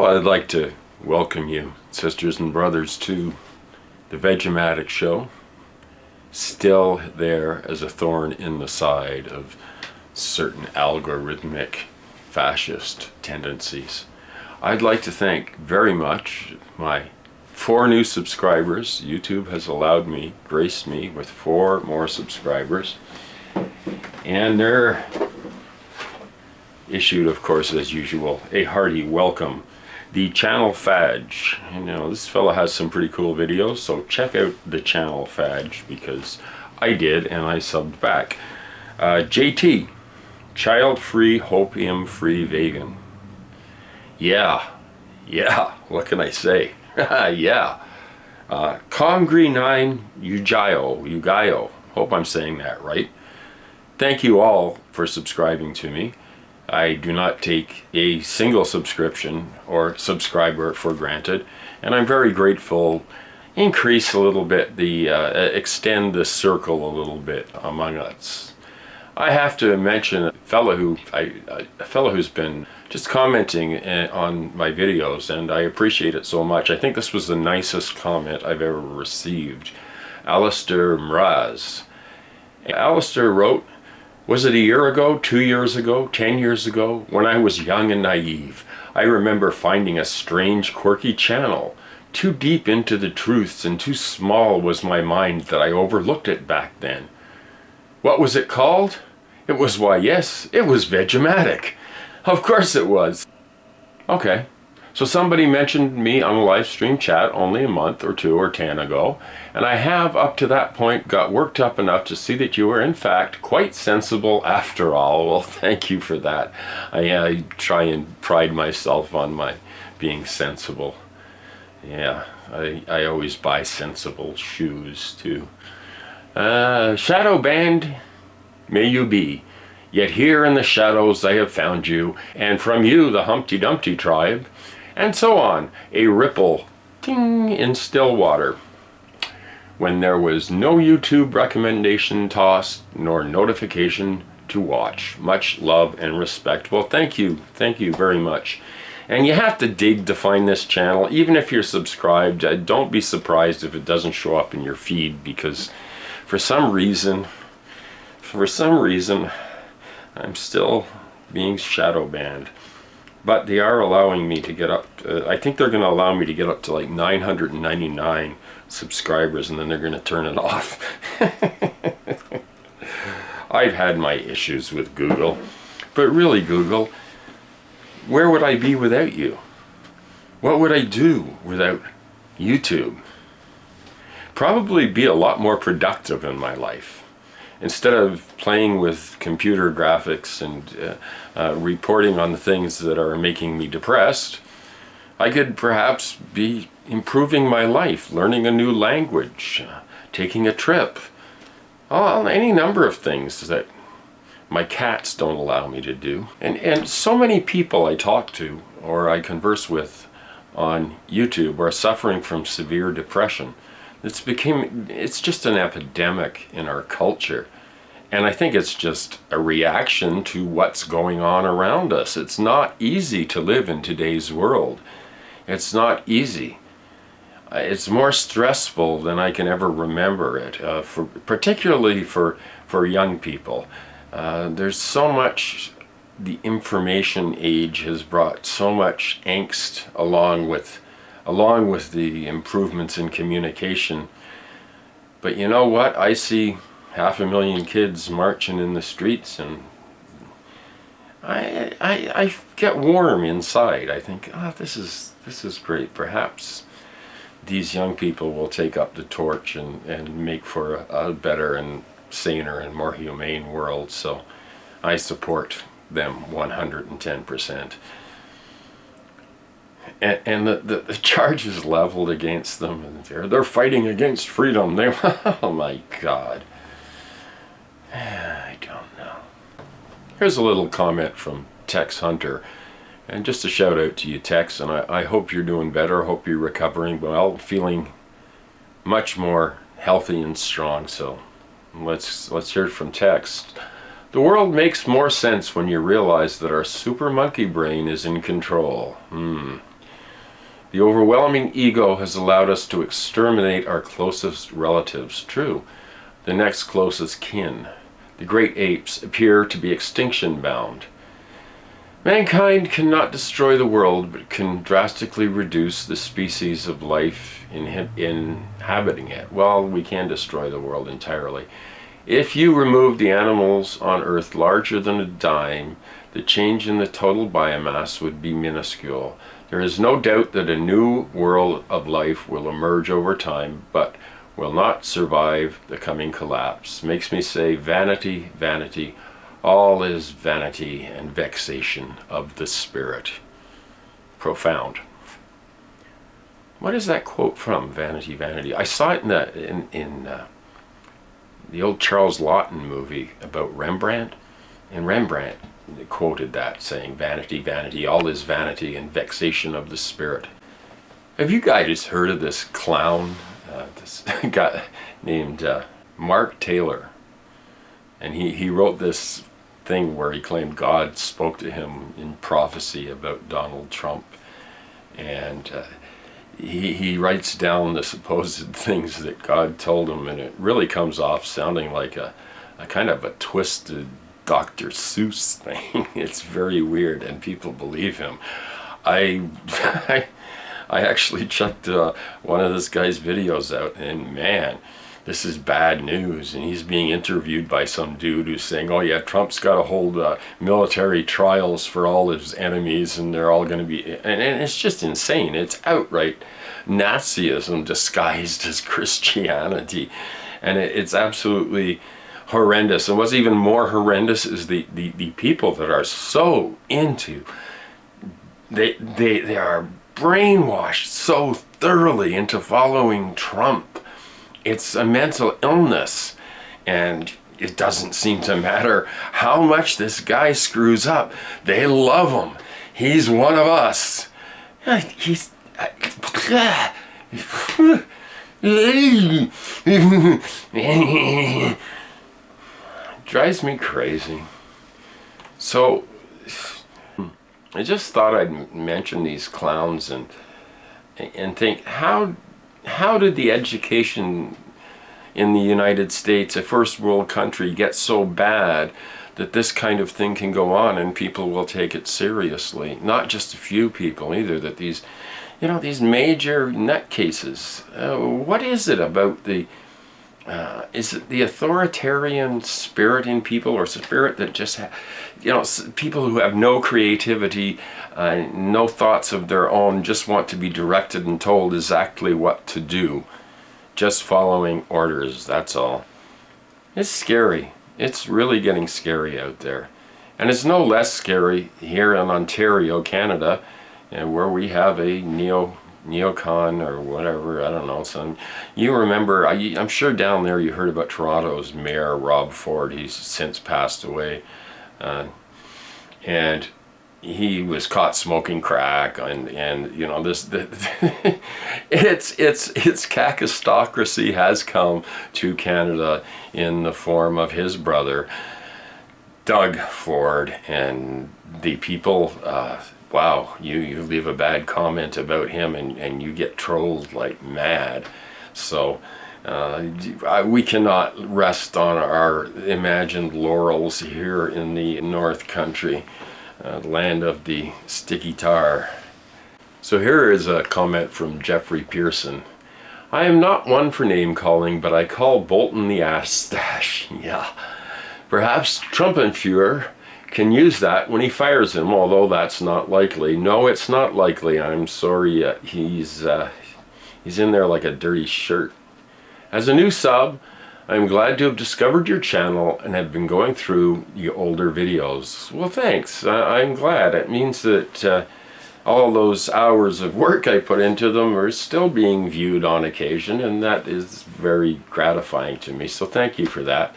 I'd like to welcome you, sisters and brothers, to the Vegematic Show. Still there as a thorn in the side of certain algorithmic fascist tendencies. I'd like to thank very much my 4 new subscribers. YouTube has graced me with 4 more subscribers. And they're issued, of course, as usual, a hearty welcome. The Channel Fadge. You know, this fella has some pretty cool videos, so check out the Channel Fadge, because I did, and I subbed back. JT, child-free, opium-free vegan. Yeah, what can I say? Yeah. Congri 9 Ugayo, hope I'm saying that right. Thank you all for subscribing to me. I do not take a single subscription or subscriber for granted, and I'm very grateful. Increase a little bit, extend the circle a little bit among us. I have to mention a fellow who's been just commenting on my videos, and I appreciate it so much. I think this was the nicest comment I've ever received. Alistair Mraz. Alistair wrote, "Was it a year ago, 2 years ago, 10 years ago, when I was young and naive, I remember finding a strange, quirky channel. Too deep into the truths and too small was my mind that I overlooked it back then. What was it called? It was, why yes, it was Vegematic. Of course it was." Okay, so somebody mentioned me on a live stream chat only a month or 2 or 10 ago, and I have up to that point got worked up enough to see that you were in fact quite sensible after all. Well, thank you for that. I try and pride myself on my being sensible. Yeah, I always buy sensible shoes too. Shadowbanned may you be, yet here in the shadows I have found you, and from you the Humpty Dumpty tribe, and so on, a ripple, ting, in still water, when there was no YouTube recommendation tossed, nor notification to watch. Much love and respect. Well, thank you very much. And you have to dig to find this channel. Even if you're subscribed, don't be surprised if it doesn't show up in your feed, because for some reason, I'm still being shadow banned. But they are allowing me to get up, I think they're going to allow me to get up to like 999 subscribers, and then they're going to turn it off. I've had my issues with Google, but really, Google, where would I be without you? What would I do without YouTube? Probably be a lot more productive in my life. Instead of playing with computer graphics and reporting on the things that are making me depressed, I could perhaps be improving my life, learning a new language, taking a trip. Any number of things that my cats don't allow me to do. And so many people I talk to or I converse with on YouTube are suffering from severe depression. It's just an epidemic in our culture. And I think it's just a reaction to what's going on around us. It's not easy to live in today's world. It's not easy. It's more stressful than I can ever remember it, particularly for young people. There's so much, the information age has brought so much angst along with the improvements in communication. But you know what? I see 500,000 kids marching in the streets, and I get warm inside. I think, this is great. Perhaps these young people will take up the torch and make for a better and saner and more humane world. So I support them 110%. And the charges leveled against them, and they're fighting against freedom. Oh my God. I don't know. Here's a little comment from Tex Hunter, and just a shout out to you, Tex, and I hope you're doing better. I hope you're recovering well, feeling much more healthy and strong. So let's hear it from Tex. The world makes more sense when you realize that our super monkey brain is in control. The overwhelming ego has allowed us to exterminate our closest relatives. True. The next closest kin. The great apes appear to be extinction bound. Mankind cannot destroy the world, but can drastically reduce the species of life inhabiting it. Well, we can destroy the world entirely. If you remove the animals on Earth larger than a dime, the change in the total biomass would be minuscule. There is no doubt that a new world of life will emerge over time, but will not survive the coming collapse. Makes me say, vanity, vanity, all is vanity and vexation of the spirit. Profound. What is that quote from? Vanity, vanity. I saw it in the old Charles Laughton movie about Rembrandt. And Rembrandt quoted that, saying, vanity, vanity, all is vanity and vexation of the spirit. Have you guys heard of this clown? This guy named Mark Taylor. And he wrote this thing where he claimed God spoke to him in prophecy about Donald Trump. And he writes down the supposed things that God told him, and it really comes off sounding like a kind of a twisted Dr. Seuss thing. It's very weird, and people believe him. I actually checked one of this guy's videos out, and man, this is bad news. And he's being interviewed by some dude who's saying, oh yeah, Trump's got to hold military trials for all his enemies, and they're all going to be, and it's just insane. It's outright Nazism disguised as Christianity, and it's absolutely horrendous. And what's even more horrendous is the people that are so into, they are brainwashed so thoroughly into following Trump. It's a mental illness, and it doesn't seem to matter how much this guy screws up. They love him. He's one of us. He's drives me crazy. So I just thought I'd mention these clowns and think, how did the education in the United States, a first world country, get so bad that this kind of thing can go on and people will take it seriously? Not just a few people either, that these major nutcases, what is it about is it the authoritarian spirit in people, or spirit that just, people who have no creativity, no thoughts of their own, just want to be directed and told exactly what to do, just following orders, that's all. It's scary. It's really getting scary out there. And it's no less scary here in Ontario, Canada, where we have a neocon or whatever, I don't know. So you remember, I'm sure down there you heard about Toronto's mayor, Rob Ford. He's since passed away. And he was caught smoking crack, and this its cacistocracy has come to Canada in the form of his brother, Doug Ford, and the people. Wow, you leave a bad comment about him and you get trolled like mad. So we cannot rest on our imagined laurels here in the North Country, land of the sticky tar. So here is a comment from Jeffrey Pearson. I am not one for name calling, but I call Bolton the ass stash. Yeah. Perhaps Trumpenfuhrer can use that when he fires him, although that's not likely. No, it's not likely. I'm sorry. He's in there like a dirty shirt. As a new sub, I'm glad to have discovered your channel and have been going through the older videos. Well, thanks. I'm glad. It means that all those hours of work I put into them are still being viewed on occasion, and that is very gratifying to me. So thank you for that.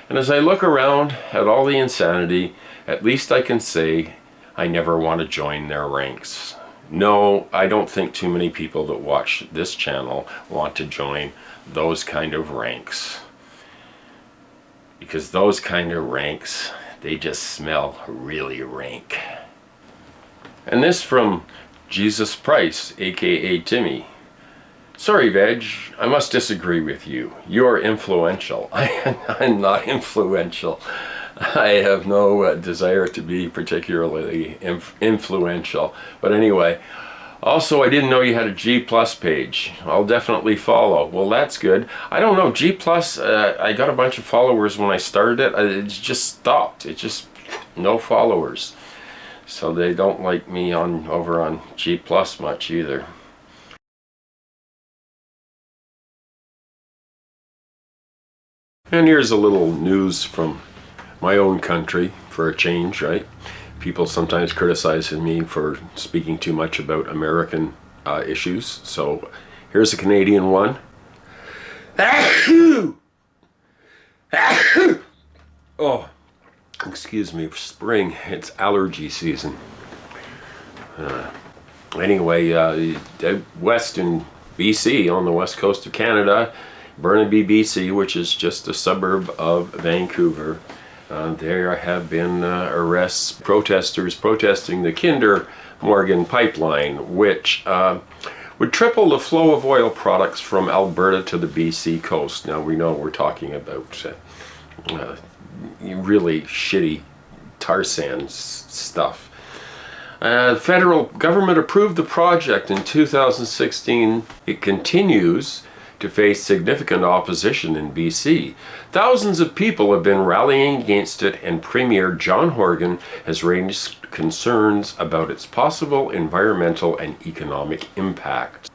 And as I look around at all the insanity, at least I can say I never want to join their ranks. No, I don't think too many people that watch this channel want to join those kind of ranks. Because those kind of ranks, they just smell really rank. And this from Jesus Price, aka Timmy. Sorry, Veg, I must disagree with you. You're influential. I'm not influential. I have no desire to be particularly influential. But anyway, also I didn't know you had a G Plus page. I'll definitely follow. Well, that's good. I don't know, G Plus, I got a bunch of followers when I started it. It just stopped. It just, no followers. So they don't like me over on G Plus much either. And here's a little news from my own country for a change, right? People sometimes criticizing me for speaking too much about American issues. So here's a Canadian one. Oh, excuse me, spring. It's allergy season. Anyway, west in BC, on the west coast of Canada, Burnaby, BC, which is just a suburb of Vancouver. There have been arrests, protesters protesting the Kinder Morgan pipeline, which would triple the flow of oil products from Alberta to the BC coast. Now we know we're talking about really shitty tar sands stuff. Federal government approved the project in 2016. It continues to face significant opposition in BC. Thousands of people have been rallying against it, and Premier John Horgan has raised concerns about its possible environmental and economic impact.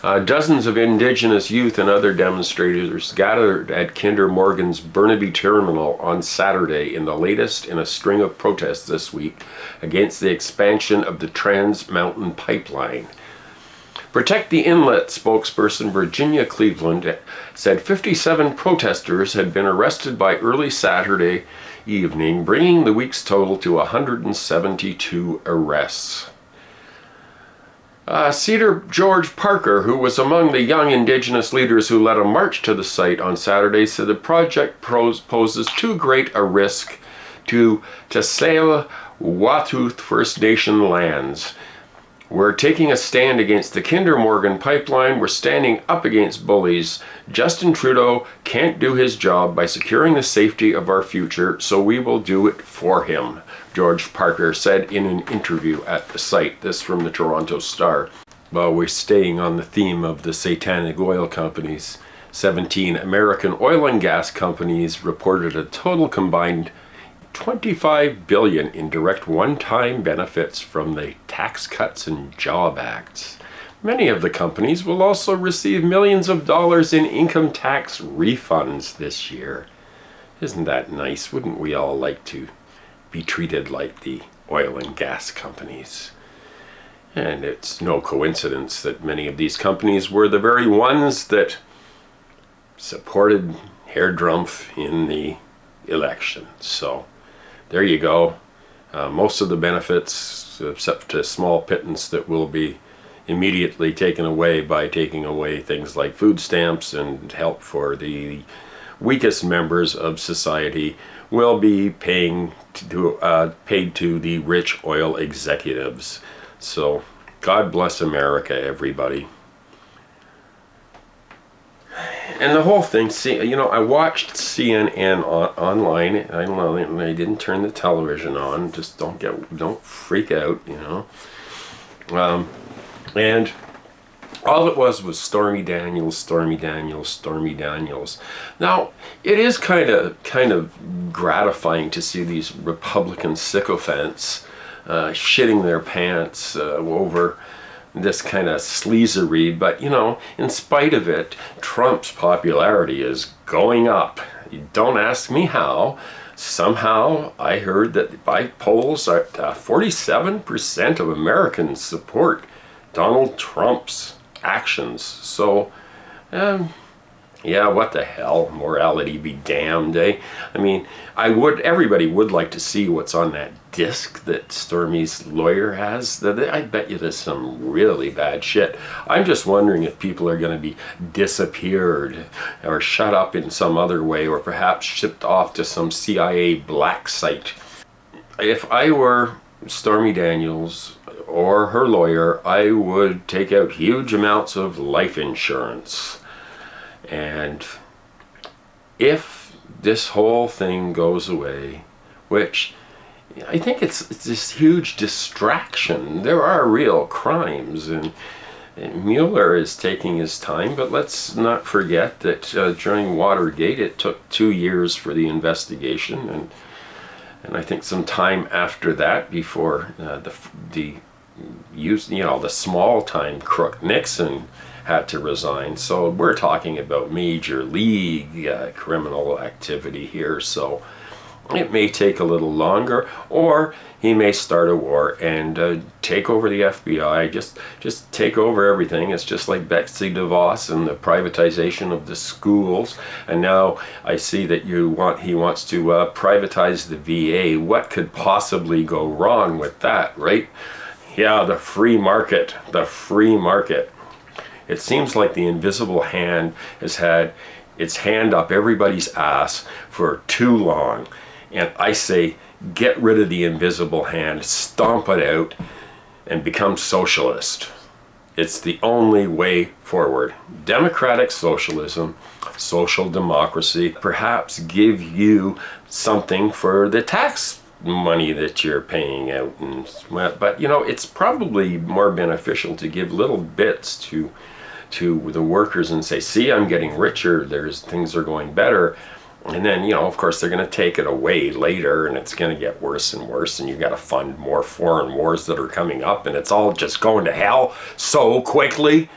Dozens of Indigenous youth and other demonstrators gathered at Kinder Morgan's Burnaby terminal on Saturday in the latest in a string of protests this week against the expansion of the Trans Mountain Pipeline. Protect the Inlet spokesperson Virginia Cleveland said 57 protesters had been arrested by early Saturday evening, bringing the week's total to 172 arrests. Cedar George Parker, who was among the young Indigenous leaders who led a march to the site on Saturday, said the project poses too great a risk to Tsleil-Waututh First Nation lands. We're taking a stand against the Kinder Morgan pipeline. We're standing up against bullies. Justin Trudeau can't do his job by securing the safety of our future, so we will do it for him, George Parker said in an interview at the site. This from the Toronto Star. Well, we're staying on the theme of the satanic oil companies. 17 American oil and gas companies reported a total combined $25 billion in direct one-time benefits from the Tax Cuts and Job Acts. Many of the companies will also receive millions of dollars in income tax refunds this year. Isn't that nice? Wouldn't we all like to be treated like the oil and gas companies? And it's no coincidence that many of these companies were the very ones that supported Herr Drumpf in the election. So there you go. Most of the benefits, except a small pittance that will be immediately taken away by taking away things like food stamps and help for the weakest members of society, will be paid to the rich oil executives. So God bless America, everybody. And the whole thing, I watched CNN online. I don't know, I didn't turn the television on. Just don't freak out, And all it was Stormy Daniels, Stormy Daniels, Stormy Daniels. Now, it is kind of gratifying to see these Republican sycophants shitting their pants over this kind of sleazery, but in spite of it, Trump's popularity is going up. Don't ask me how. Somehow I heard that by polls, 47% of Americans support Donald Trump's actions. So, yeah, what the hell? Morality be damned, eh? I mean, everybody would like to see what's on that disc that Stormy's lawyer has. I bet you there's some really bad shit. I'm just wondering if people are going to be disappeared or shut up in some other way, or perhaps shipped off to some CIA black site. If I were Stormy Daniels or her lawyer, I would take out huge amounts of life insurance. And if this whole thing goes away, which I think it's this huge distraction. There are real crimes, and Mueller is taking his time, but let's not forget that during Watergate it took 2 years for the investigation, and I think some time after that before the small time crook Nixon had to resign. So we're talking about major league criminal activity here. So it may take a little longer, or he may start a war and take over the FBI, just take over everything. It's just like Betsy DeVos and the privatization of the schools. And now I see that he wants to privatize the VA. What could possibly go wrong with that, right? Yeah, the free market, the free market. It seems like the invisible hand has had its hand up everybody's ass for too long. And I say, get rid of the invisible hand, stomp it out, and become socialist. It's the only way forward. Democratic socialism, social democracy, perhaps give you something for the tax money that you're paying out. But it's probably more beneficial to give little bits to the workers and say, see, I'm getting richer, things are going better. And then, of course, they're going to take it away later, and it's going to get worse and worse, and you've got to fund more foreign wars that are coming up, and it's all just going to hell so quickly.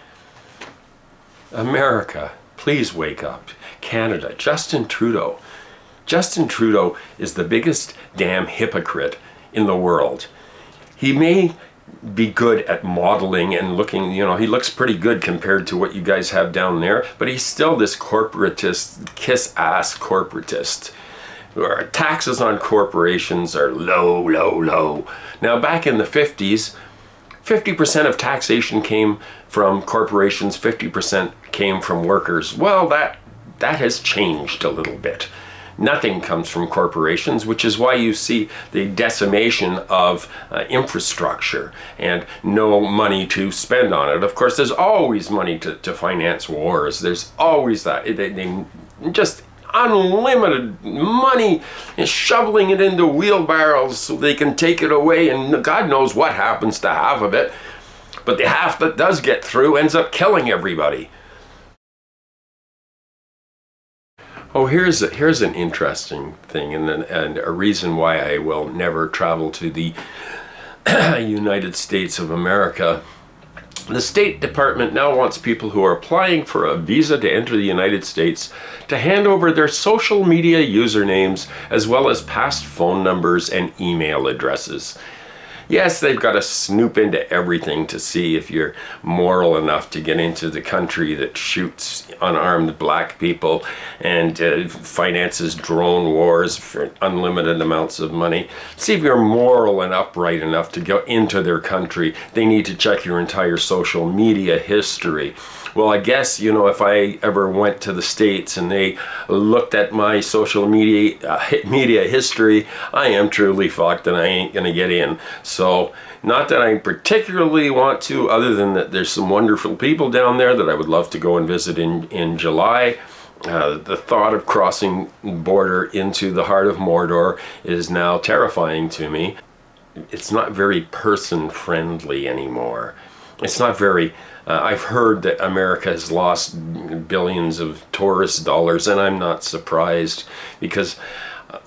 America, please wake up. Canada, Justin Trudeau. Justin Trudeau is the biggest damn hypocrite in the world. He may be good at modeling and looking, he looks pretty good compared to what you guys have down there, but he's still this corporatist, kiss-ass corporatist. Taxes on corporations are low, low, low. Now, back in the 50s, 50% of taxation came from corporations, 50% came from workers. Well, that has changed a little bit. Nothing comes from corporations, which is why you see the decimation of infrastructure and no money to spend on it. Of course, there's always money to finance wars. There's always that. They just unlimited money and shoveling it into wheelbarrows so they can take it away, and God knows what happens to half of it. But the half that does get through ends up killing everybody. Oh, here's an interesting thing, and a reason why I will never travel to the United States of America. The State Department now wants people who are applying for a visa to enter the United States to hand over their social media usernames as well as past phone numbers and email addresses. Yes, they've got to snoop into everything to see if you're moral enough to get into the country that shoots unarmed black people and finances drone wars for unlimited amounts of money. See if you're moral and upright enough to go into their country. They need to check your entire social media history. Well, I guess, if I ever went to the States and they looked at my social media history, I am truly fucked and I ain't gonna get in. So, not that I particularly want to, other than that there's some wonderful people down there that I would love to go and visit in July. The thought of crossing border into the heart of Mordor is now terrifying to me. It's not very person-friendly anymore. It's not very... I've heard that America has lost billions of tourist dollars, and I'm not surprised, because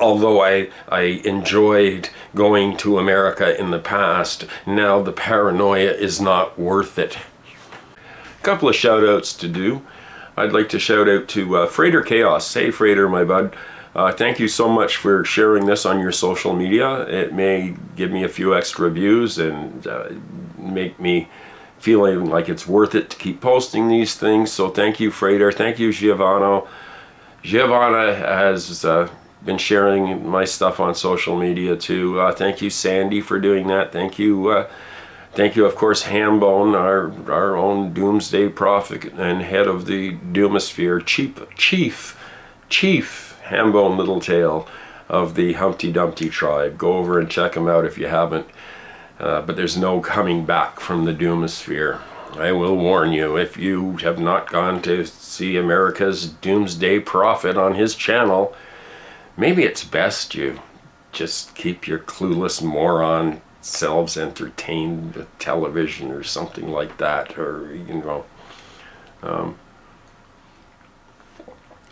although I enjoyed going to America in the past, now the paranoia is not worth it. A couple of shout outs to do. I'd like to shout out to Freighter Chaos. Hey Freighter, my bud. Thank you so much for sharing this on your social media. It may give me a few extra views and make me feeling like it's worth it to keep posting these things. So thank you, Freighter. Thank you, Giovanna. Giovanna has been sharing my stuff on social media too. Thank you, Sandy, for doing that. Thank you, of course, Hambone, our own doomsday prophet and head of the Doomosphere, Chief Hambone Littletail of the Humpty Dumpty tribe. Go over and check him out if you haven't. but there's no coming back from the doomosphere. I will warn you, if you have not gone to see America's Doomsday Prophet on his channel, maybe it's best you just keep your clueless moron selves entertained with television or something like that, or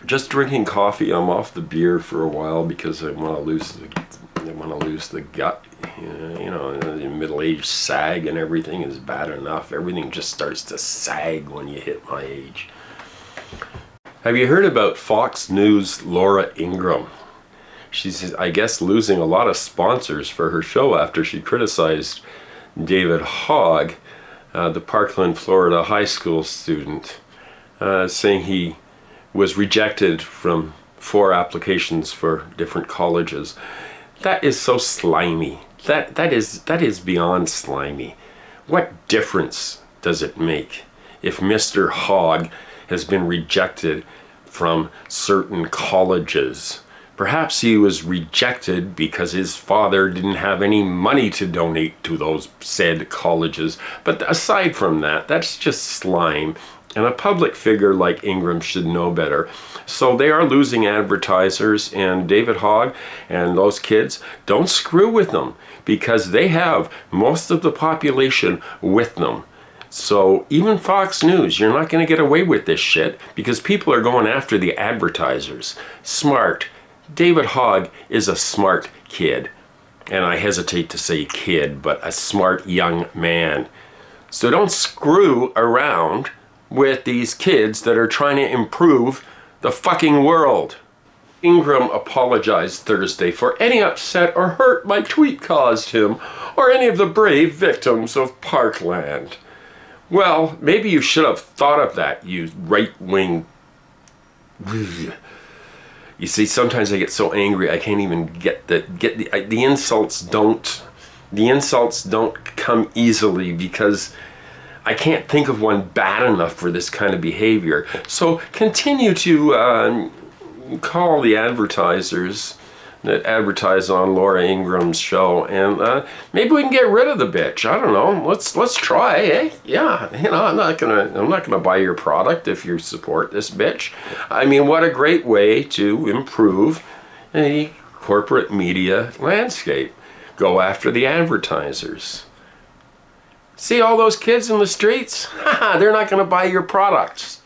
just drinking coffee. I'm off the beer for a while because I want to lose the gut. The middle-aged sag and everything is bad enough. Everything just starts to sag when you hit my age. Have you heard about Fox News' Laura Ingraham? She's, I guess, losing a lot of sponsors for her show after she criticized David Hogg, the Parkland, Florida high school student, saying he was rejected from 4 applications for different colleges. That is so slimy. That is beyond slimy. What difference does it make if Mr. Hogg has been rejected from certain colleges? Perhaps he was rejected because his father didn't have any money to donate to those said colleges. But aside from that, that's just slime. And a public figure like Ingram should know better. So they are losing advertisers, and David Hogg and those kids, don't screw with them, because they have most of the population with them. So even Fox News, you're not going to get away with this shit, because people are going after the advertisers. Smart. David Hogg is a smart kid. And I hesitate to say kid, but a smart young man. So don't screw around with these kids that are trying to improve the fucking world. Ingram apologized Thursday for any upset or hurt my tweet caused him, or any of the brave victims of Parkland. Well, maybe you should have thought of that, you right-wing... You see, sometimes I get so angry I can't even get the insults don't come easily, because I can't think of one bad enough for this kind of behavior. So continue to call the advertisers that advertise on Laura Ingram's show, and maybe we can get rid of the bitch. I don't know. Let's try, eh? Yeah, I'm not gonna buy your product if you support this bitch. I mean, what a great way to improve a corporate media landscape. Go after the advertisers. See all those kids in the streets? They're not going to buy your products.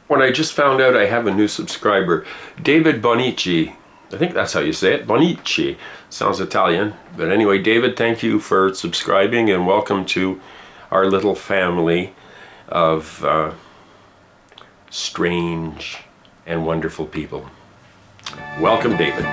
When I just found out I have a new subscriber, David Bonici. I think that's how you say it, Bonici. Sounds Italian. But anyway, David, thank you for subscribing, and welcome to our little family of strange and wonderful people. Welcome, David.